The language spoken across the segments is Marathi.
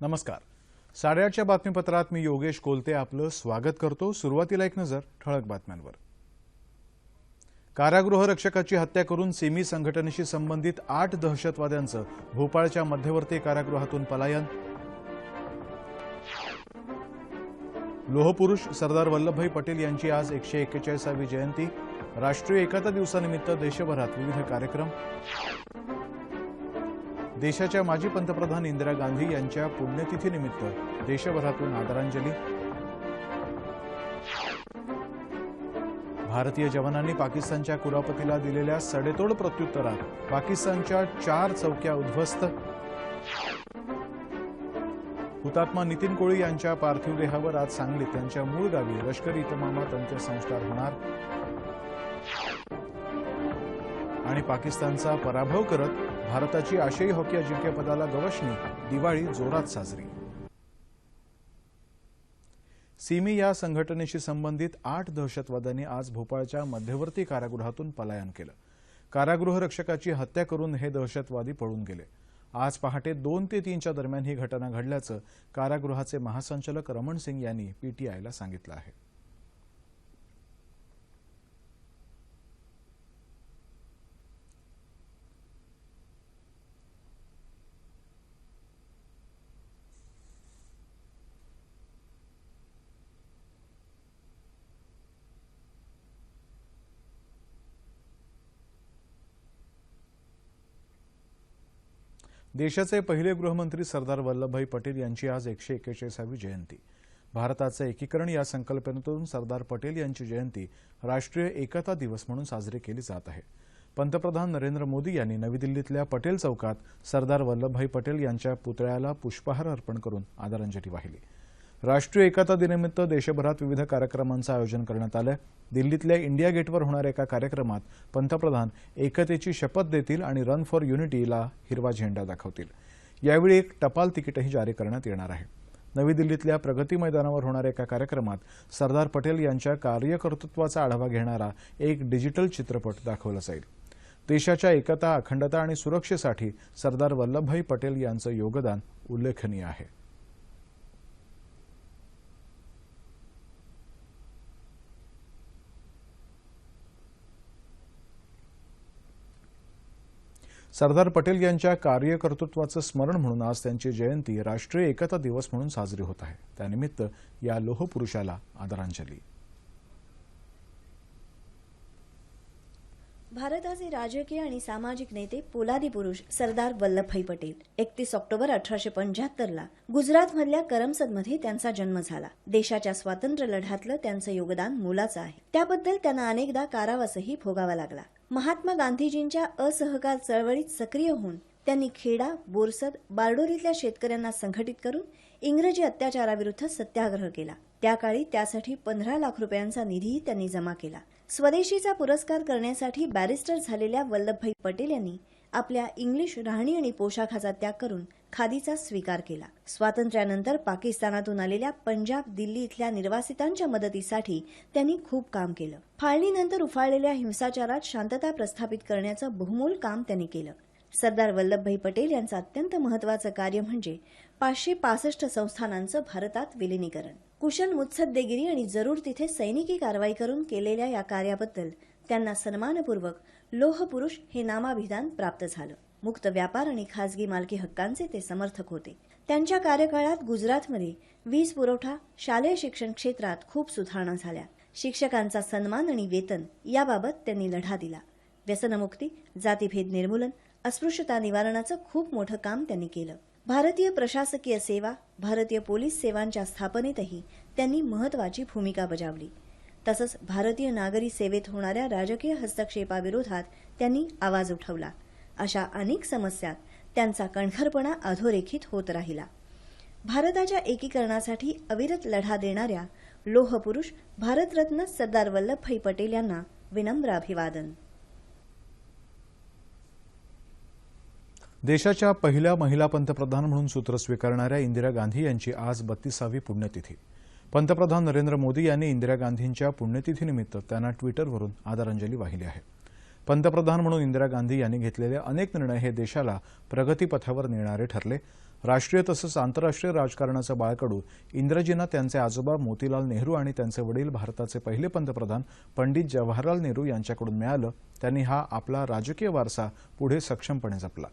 नमस्कार. 8:30च्या बातमीपत्रात मी योगेश कोलते आपलं स्वागत करतो. सुरुवातीला एक नजर ठळक बातम्यांवर. कारागृह रक्षकाची हत्या करून सिमी संघटनेशी संबंधित 8 दहशतवाद्यांचं भोपाळच्या मध्यवर्ती कारागृहातून पलायन. लोहपुरुष सरदार वल्लभभाई पटेल यांची आज 141वी जयंती. राष्ट्रीय एकता दिवसानिमित्त देशभरात विविध कार्यक्रम. देशाच्या माजी पंतप्रधान इंदिरा गांधी यांच्या पुण्यतिथीनिमित्त देशभरातून आदरांजली. भारतीय जवानांनी पाकिस्तानच्या कुरापतीला दिलेल्या सडेतोड प्रत्युत्तरात पाकिस्तानच्या 4 चौक्या उद्ध्वस्त. हुतात्मा नितीन कोळी यांच्या पार्थिव देहावर आज सांगलीत त्यांच्या मूळ गावी लष्करी इतमामात अंत्यसंस्कार होणार. आणि पाकिस्तानचा पराभव करत भारताची आशियाई हॉकी अजिंक्यपदाला गवसणी. दिवाळी जोरात साजरी. सिमी या संघटनेशी संबंधित 8 दहशतवाद्यांनी आज भोपाळच्या मध्यवर्ती कारागृहातून पलायन केलं. कारागृह रक्षकाची हत्या करून हे दहशतवादी पळून गेले. आज पहाटे 2 ते 3च्या दरम्यान ही घटना घडल्याचं कारागृहाचे महासंचालक रमण सिंग यांनी पीटीआयला सांगितलं आहे. देशाचे पहिले गृहमंत्री सरदार वल्लभभाई पटेल यांची आज 141वी जयंती. भारताचं एकीकरण या संकल्पनेतून सरदार पटेल यांची जयंती राष्ट्रीय एकता दिवस म्हणून साजरी केली जात आहे. पंतप्रधान नरेंद्र मोदी यांनी नवी दिल्लीतल्या पटेल चौकात सरदार वल्लभभाई पटेल यांच्या पुतळ्याला पुष्पहार अर्पण करून आदरांजली वाहिली. राष्ट्रीय एकता दिनानिमित्त देशभरात विविध कार्यक्रमांचं आयोजन करण्यात आलं. दिल्लीतल्या इंडिया गेटवर होणाऱ्या एका कार्यक्रमात पंतप्रधान एकतेची शपथ देतील आणि रन फॉर युनिटीला हिरवा झेंडा दाखवतील. यावेळी एक टपाल तिकीटही जारी करण्यात येणार आहे. नवी दिल्लीतल्या प्रगती मैदानावर होणाऱ्या एका कार्यक्रमात सरदार पटेल यांच्या कार्यकर्तृत्वाचा आढावा घेणारा एक डिजिटल चित्रपट दाखवला जाईल. देशाच्या एकता, अखंडता आणि सुरक्षेसाठी सरदार वल्लभभाई पटेल यांचं योगदान उल्लेखनीय आहे. सरदार पटेल यांच्या कार्यकर्तृत्वाचं स्मरण म्हणून आज त्यांची जयंती राष्ट्रीय एकता दिवस म्हणून साजरी होत आहे. त्यानिमित्त या लोहपुरुषाला आदरांजली. भारताचे राजकीय आणि सामाजिक नेते पोलादी पुरुष सरदार वल्लभभाई पटेल 31 ऑक्टोबर 1875ला गुजरातमधल्या करमसदमध्ये त्यांचा जन्म झाला. देशाच्या स्वातंत्र्य लढ्यातलं त्यांचं योगदान मोलाचं आहे. त्याबद्दल त्यांना अनेकदा कारावासही भोगावा लागला. महात्मा गांधीजींच्या असहकार चळवळीत सक्रिय होऊन त्यांनी खेडा, बोरसद, बारडोलीतल्या शेतकऱ्यांना संघटित करून इंग्रजी अत्याचाराविरुद्ध सत्याग्रह केला. त्या काळी त्यासाठी 15 लाख रुपयांचा निधीही त्यांनी जमा केला. स्वदेशीचा पुरस्कार करण्यासाठी बॅरिस्टर झालेल्या वल्लभभाई पटेल यांनी आपल्या इंग्लिश राहणी आणि पोशाखाचा त्याग करून खादीचा स्वीकार केला. स्वातंत्र्यानंतर पाकिस्तानातून आलेल्या पंजाब, दिल्ली इथल्या निर्वासितांच्या मदतीसाठी त्यांनी खूप काम केलं. फाळणीनंतर उफाळलेल्या हिंसाचारात शांतता प्रस्थापित करण्याचं बहुमोल काम त्यांनी केलं. सरदार वल्लभभाई पटेल यांचं अत्यंत महत्त्वाचं कार्य म्हणजे 565 संस्थानांचं भारतात विलिनीकरण. कुशल मुत्सद्देगिरी आणि जरूर तिथे सैनिकी कारवाई करून केलेल्या या कार्याबद्दल त्यांना सन्मानपूर्वक लोहपुरुष हे नामाभिधान प्राप्त झालं. मुक्त व्यापार आणि खासगी मालकी हक्कांचे ते समर्थक होते. त्यांच्या कार्यकाळात गुजरातमध्ये वीज पुरवठा, शालेय शिक्षण क्षेत्रात खूप सुधारणा झाल्या. शिक्षकांचा सन्मान आणि वेतन याबाबत त्यांनी लढा दिला. व्यसनमुक्ती, जातीभेद निर्मूलन, अस्पृश्यता निवारणाचं खूप मोठं काम त्यांनी केलं. भारतीय प्रशासकीय सेवा, भारतीय पोलीस सेवांच्या स्थापनेतही त्यांनी महत्त्वाची भूमिका बजावली. तसंच भारतीय नागरी सेवेत होणाऱ्या राजकीय हस्तक्षेपाविरोधात त्यांनी आवाज उठवला. अशा अनेक समस्यात त्यांचा कणखरपणा अधोरेखित होत राहिला. भारताच्या एकीकरणासाठी अविरत लढा देणाऱ्या लोहपुरुष भारतरत्न सरदार वल्लभभाई पटेल यांना विनम्र अभिवादन. देशाच्या पहिल्या महिला पंतप्रधान म्हणून सूत्र स्वीकारणाऱ्या इंदिरा गांधी यांची आज 32वी पुण्यतिथी. पंतप्रधान नरेंद्र मोदी यांनी इंदिरा गांधींच्या पुण्यतिथीनिमित्त त्यांना ट्विटरवरून आदरांजली वाहिली आहे. पंतप्रधान म्हणून इंदिरा गांधी यांनी घेतलेले अनेक निर्णय हे देशाला प्रगतीपथावर नेणारे ठरले. राष्ट्रीय तसंच आंतरराष्ट्रीय राजकारणाचं बाळकडू इंदिराजींना त्यांचे आजोबा मोतीलाल नेहरू आणि त्यांचे वडील भारताचे पहिले पंतप्रधान पंडित जवाहरलाल नेहरू यांच्याकडून मिळालं. त्यांनी हा आपला राजकीय वारसा पुढे सक्षमपणे जपला.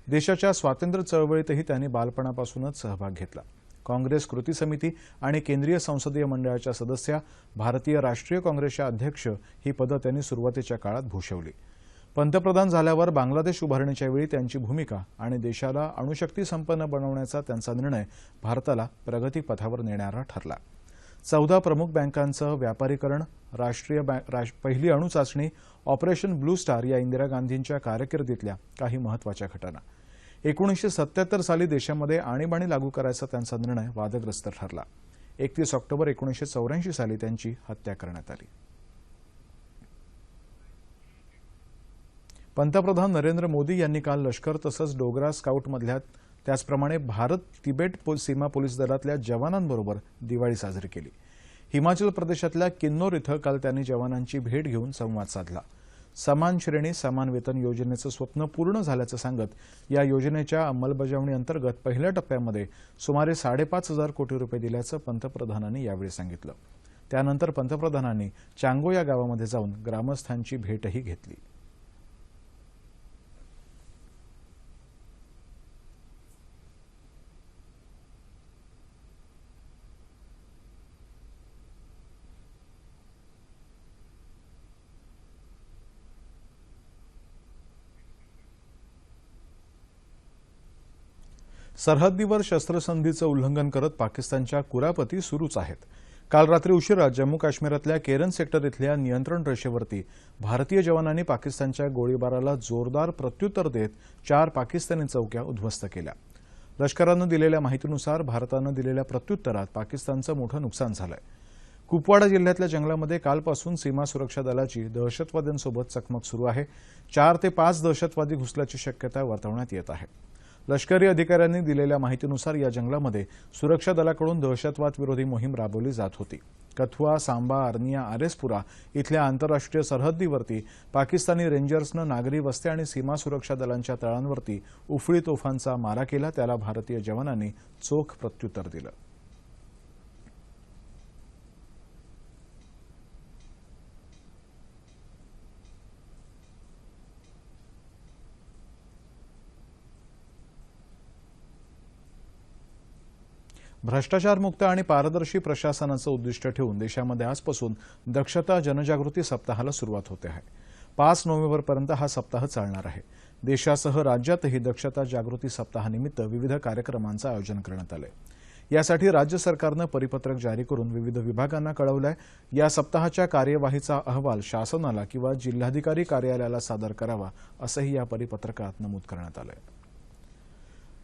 देशाच्या स्वातंत्र्य चळवळीतही त्यांनी बालपणापासूनच सहभाग घेतला. काँग्रेस कृती समिती आणि केंद्रीय संसदीय मंडळाच्या सदस्या, भारतीय राष्ट्रीय काँग्रेसच्या अध्यक्ष ही पदं त्यांनी सुरुवातीच्या काळात भूषवली. पंतप्रधान झाल्यावर बांगलादेश उभारणीच्या वेळी त्यांची भूमिका आणि देशाला अणुशक्ती संपन्न बनवण्याचा त्यांचा निर्णय भारताला प्रगतीपथावर नेणारा ठरला. 14 प्रमुख बँकांचं व्यापारीकरण, पहिली अणुचाचणी, ऑपरेशन ब्लू स्टार या इंदिरा गांधींच्या कारकिर्दीतल्या काही महत्त्वाच्या घटना. 1977 साली देशामध्ये आणीबाणी लागू करायचा त्यांचा निर्णय वादग्रस्त ठरला. 31 ऑक्टोबर 1984 साली त्यांची हत्या करण्यात आली. पंतप्रधान नरेंद्र मोदी यांनी काल लष्कर तसंच डोगरा स्काउटमधल्या त्याचप्रमाणे भारत तिबेट सीमा पोलीस दलातल्या जवानांबरोबर दिवाळी साजरी केली. हिमाचल प्रदेशातल्या किन्नौर इथं काल त्यांनी जवानांची भेट घेऊन संवाद साधला. समान श्रेणी समान वेतन योजनेचं स्वप्न पूर्ण झाल्याचं सांगत या योजनेच्या अंमलबजावणीअंतर्गत पहिल्या टप्प्यामध्ये सुमारे 5,500 कोटी रुपये दिल्याचं पंतप्रधानांनी यावेळी सांगितलं. त्यानंतर पंतप्रधानांनी चांगो या गावामध्ये जाऊन ग्रामस्थांची भेटही घेतली. सरहद्दीवर शस्त्रसंधीचं उल्लंघन करत पाकिस्तानच्या कुरापती सुरूच आहेत. काल रात्री उशिरा जम्मू काश्मीरातल्या केरन सेक्टर इथल्या नियंत्रण रेषेवरती भारतीय जवानांनी पाकिस्तानच्या गोळीबाराला जोरदार प्रत्युत्तर देत 4 पाकिस्तानी चौक्या उद्ध्वस्त केल्या. लष्करानं दिलेल्या माहितीनुसार भारतानं दिलेल्या प्रत्युत्तरात पाकिस्तानचं मोठं नुकसान झालंय. कुपवाडा जिल्ह्यातल्या जंगलामध्ये कालपासून सीमा सुरक्षा दलाची दहशतवाद्यांसोबत चकमक सुरू आहे. 4 ते 5 दहशतवादी घुसल्याची शक्यता वर्तवण्यात येत आहे. लष्करी अधिकाऱ्यांनी दिलेल्या माहितीनुसार या जंगलामध्ये सुरक्षा दलाकडून दहशतवाद विरोधी मोहीम राबवली जात होती. कथुआ, सांबा, अर्निया, आरेसपुरा इथल्या आंतरराष्ट्रीय सरहद्दीवरती पाकिस्तानी रेंजर्सनं नागरी वस्त्या आणि सीमा सुरक्षा दलांच्या तळांवरती उफळी तोफांचा मारा केला. त्याला भारतीय जवानांनी चोख प्रत्युत्तर दिलं. भ्रष्टाचारमुक्त आणि पारदर्शी प्रशासनाचं उद्दिष्ट ठेवून देशामध्ये आजपासून दक्षता जनजागृती सप्ताहाला सुरुवात होते आहे. 5 नोव्हेंबरपर्यंत हा सप्ताह चालणार आहे. देशासह राज्यातही दक्षता जागृती सप्ताहानिमित्त विविध कार्यक्रमांचं आयोजन करण्यात आलंय. यासाठी राज्य सरकारनं परिपत्रक जारी करून विविध विभागांना कळवलंय. या सप्ताहाच्या कार्यवाहीचा अहवाल शासनाला किंवा जिल्हाधिकारी कार्यालयाला सादर करावा असंही या परिपत्रकात नमूद करण्यात आलंय.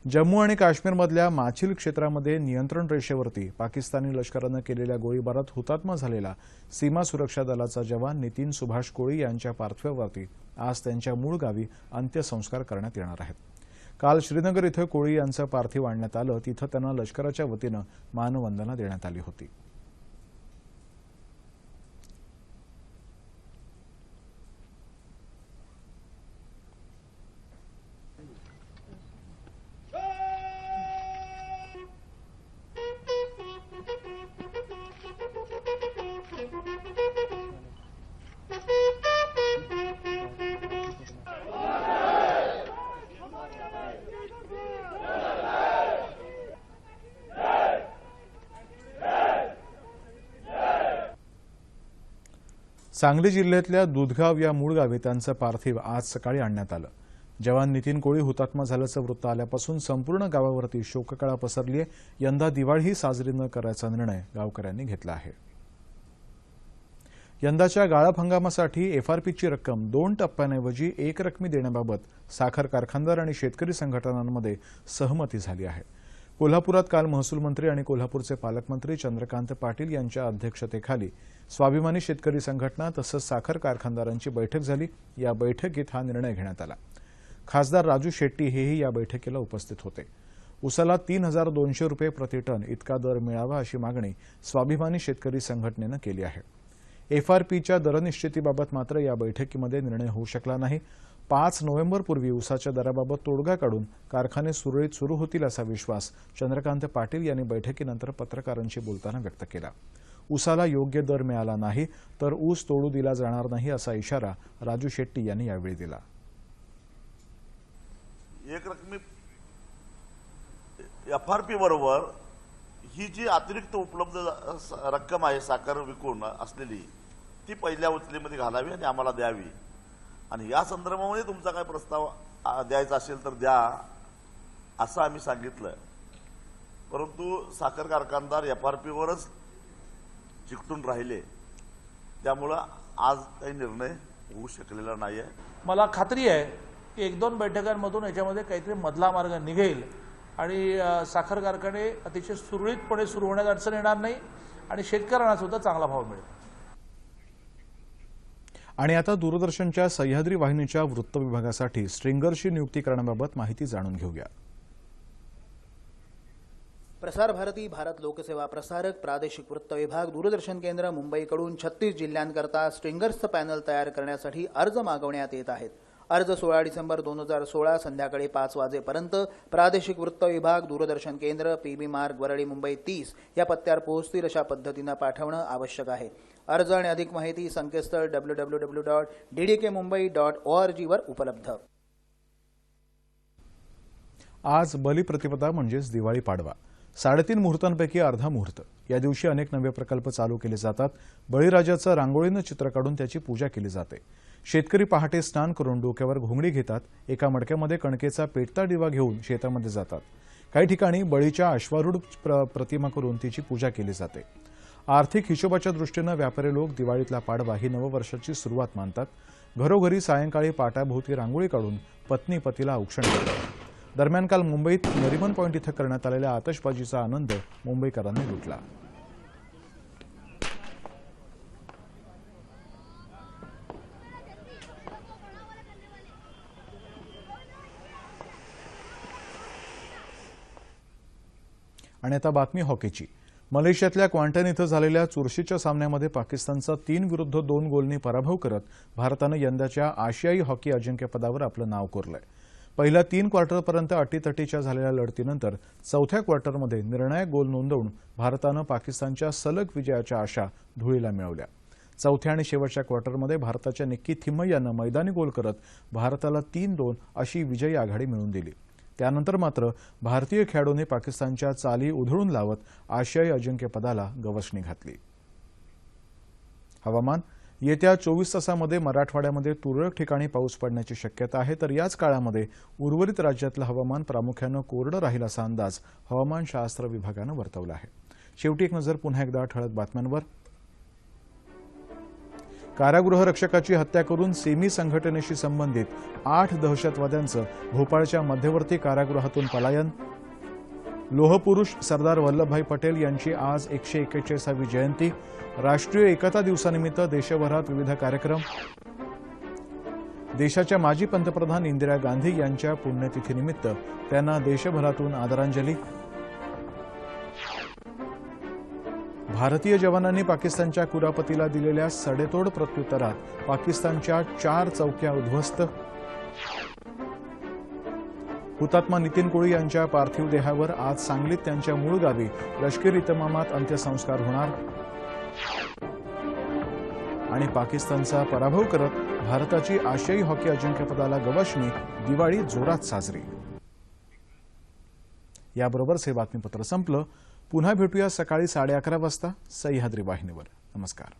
जम्मू आणि काश्मीरमधल्या माछिल क्षेत्रामध्ये नियंत्रण रेषेवरती पाकिस्तानी लष्करानं केलेल्या गोळीबारात हुतात्मा झालेला सीमा सुरक्षा दलाचा जवान नितीन सुभाष कोळी यांच्या पार्थिवावरती आज त्यांच्या मूळ गावी अंत्यसंस्कार करण्यात येणार आहेत. काल श्रीनगर इथं कोळी यांचं पार्थिव आणण्यात आलं. तिथं त्यांना लष्कराच्या वतीनं मानवंदना देण्यात आली होती. सांगली जिल्ह्यातल्या दुधगाव या मूळ गावी त्यांचं पार्थिव आज सकाळी आणण्यात आलं. जवान नितीन कोळी हुतात्मा झाल्याचं वृत्त आल्यापासून संपूर्ण गावावरती शोककळा पसरली आहे. यंदा दिवाळीही साजरी न करायचा निर्णय गावकऱ्यांनी घेतला आहे. यंदाच्या गाळप हंगामासाठी एफआरपीची रक्कम 2 टप्प्यांऐवजी एकरकमी देण्याबाबत साखर कारखानदार आणि शेतकरी संघटनांमध्ये सहमती झाली आहे. कोल्हापुरात काल महसूल मंत्री आणि कोल्हापूरचे पालकमंत्री चंद्रकांत पाटील यांच्या अध्यक्षतेखाली स्वाभिमानी शेतकरी संघटना तसंच साखर कारखानदारांची बैठक झाली. या बैठकीत हा निर्णय घेण्यात आला. खासदार राजू शेट्टी हेही या बैठकीला उपस्थित होते. उसाला 3,200 रुपये प्रति टन इतका दर मिळावा अशी मागणी स्वाभिमानी शेतकरी संघटनेनं केली आहे. FRPच्या दरनिश्चितीबाबत मात्र या बैठकीमध्ये निर्णय होऊ शकला नाही. 5 नोव्हेंबरपूर्वी ऊसाच्या दराबाबत तोडगा काढून कारखाने सुरळीत सुरू होतील असा विश्वास चंद्रकांत पाटील यांनी बैठकीनंतर पत्रकारांशी बोलताना व्यक्त केला. ऊसाला योग्य दर मिळाला नाही तर ऊस तोडू दिला जाणार नाही असा इशारा राजू शेट्टी यांनी यावेळी दिला. एक रकमी FRP बरोबर ही जी अतिरिक्त उपलब्ध रक्कम आहे साखर विकून असलेली ती पहिल्या उचलीमध्ये घालावी आणि आम्हाला द्यावी आणि या संदर्भामध्ये तुमचा काय प्रस्ताव द्यायचा असेल तर द्या असं आम्ही सांगितलं. परंतु साखर कारखानदार FRP वरच चिकटून राहिले, त्यामुळं आज काही निर्णय होऊ शकलेला नाही आहे. मला खात्री आहे की 1-2 बैठकांमधून याच्यामध्ये काहीतरी मधला मार्ग निघेल आणि साखर कारखाने अतिशय सुरळीतपणे सुरू होण्यात अडचण येणार नाही आणि शेतकऱ्यांना सुद्धा चांगला भाव मिळेल. आणि आता दूरदर्शनच्या सह्याद्री वाहिनीच्या वृत्त विभागासाठी स्ट्रिंगरची नियुक्ती करण्याबाबत माहिती जाणून घेऊया. प्रसार भारती भारत लोकसेवा प्रसारक प्रादेशिक वृत्त विभाग दूरदर्शन केंद्र मुंबईकडून 36 जिल्ह्यांकरता स्ट्रिंगर्सचं पॅनल तयार करण्यासाठी अर्ज मागवण्यात येत आहेत. अर्ज 16 डिसेंबर 2016 संध्याकाळी 5 वाजेपर्यंत प्रादेशिक वृत्त विभाग दूरदर्शन केंद्र PB मार्ग वरळी मुंबई 30 या पत्त्यावर पोहोचतील अशा पद्धतीनं पाठवणं आवश्यक आहे. अर्ज आणि अधिक माहिती संकेतस्थळ www.ddkmumbai.org वर उपलब्ध. आज बलिप्रतिपदा म्हणजेच दिवाळी पाडवा. 3.5 मुहूर्तांपैकी अर्धा मुहूर्त. या दिवशी अनेक नवे प्रकल्प चालू केले जातात. बळीराजाचं रांगोळीनं चित्र काढून त्याची पूजा केली जाते. शेतकरी पहाटे स्नान करून डोक्यावर घोंगडी घेतात. एका मडक्यामध्ये कणकेचा पेटता दिवा घेऊन शेतामध्ये जातात. काही ठिकाणी बळीच्या अश्वारूढ प्रतिमा करून तिची पूजा केली जाते. आर्थिक हिशोबाच्या दृष्टीनं व्यापारी लोक दिवाळीतला पाडवा ही नववर्षाची सुरुवात मानतात. घरोघरी सायंकाळी पाटाभोवती रांगोळी काढून पत्नी पतीला औक्षण करतात. दरम्यान काल मुंबईत नरिमन पॉइंट इथं करण्यात आलेल्या आतषबाजीचा आनंद मुंबईकरांनी लुटला. आणि आता बातमी हॉकीची. मलेशियातल्या क्वांटन इथं झालेल्या चुरशीच्या सामन्यामध्ये पाकिस्तानचा 3-2 गोलनी पराभव करत भारतानं यंदाच्या आशियाई हॉकी अजिंक्यपदावर आपलं नाव कोरलंय. पहिल्या 3 क्वार्टरपर्यंत अटीतटीच्या झालेल्या लढतीनंतर चौथ्या क्वार्टरमध्ये निर्णायक गोल नोंदवून भारतानं पाकिस्तानच्या सलग विजयाच्या आशा धुळीला मिळवल्या. चौथ्या आणि शेवटच्या क्वार्टरमध्ये भारताच्या निक्की थिम्मय्यानं मैदानी गोल करत भारताला 3-2 अशी विजयी आघाडी मिळवून दिली. त्यानंतर मात्र भारतीय खेळाडूंनी पाकिस्तानच्या चाली उधळून लावत आशियाई अजिंक्यपदाला गवसणी घातली. हवामान. येत्या 24 तासांमध्ये मराठवाड्यामध्ये तुरळक ठिकाणी पाऊस पडण्याची शक्यता आहे, तर याच काळामध्ये उर्वरित राज्यातलं हवामान प्रामुख्यानं कोरडं राहील असा अंदाज हवामानशास्त्र विभागानं वर्तवला आहे. शेवटी एक नजर पुन्हा एकदा ठळक बातम्यांवर. कारागृह रक्षकाची हत्या करून सिमी संघटनेशी संबंधित 8 दहशतवाद्यांचं भोपाळच्या मध्यवर्ती कारागृहातून पलायन. लोहपुरुष सरदार वल्लभभाई पटेल यांची आज 141वी जयंती. राष्ट्रीय एकता दिवसानिमित्त देशभरात विविध कार्यक्रम. देशाच्या माजी पंतप्रधान इंदिरा गांधी यांच्या पुण्यतिथीनिमित्त त्यांना देशभरातून आदरांजली. भारतीय जवानांनी पाकिस्तानच्या कुरापतीला दिलेल्या सडेतोड प्रत्युत्तरात पाकिस्तानच्या 4 चौक्या उद्ध्वस्त. हुतात्मा नितीन कोळी यांच्या पार्थिव देहावर आज सांगलीत त्यांच्या मूळ गावी लष्करी इतमामात अंत्यसंस्कार होणार. आणि पाकिस्तानचा पराभव करत भारताची आशियाई हॉकी अजिंक्यपदाला गवसणी. दिवाळी जोरात साजरी. याबरोबरच हे बातमीपत्र संपलं. पुन्हा भेटूया सकाळी 11:30 वाजता सह्याद्री वाहिनीवर. नमस्कार.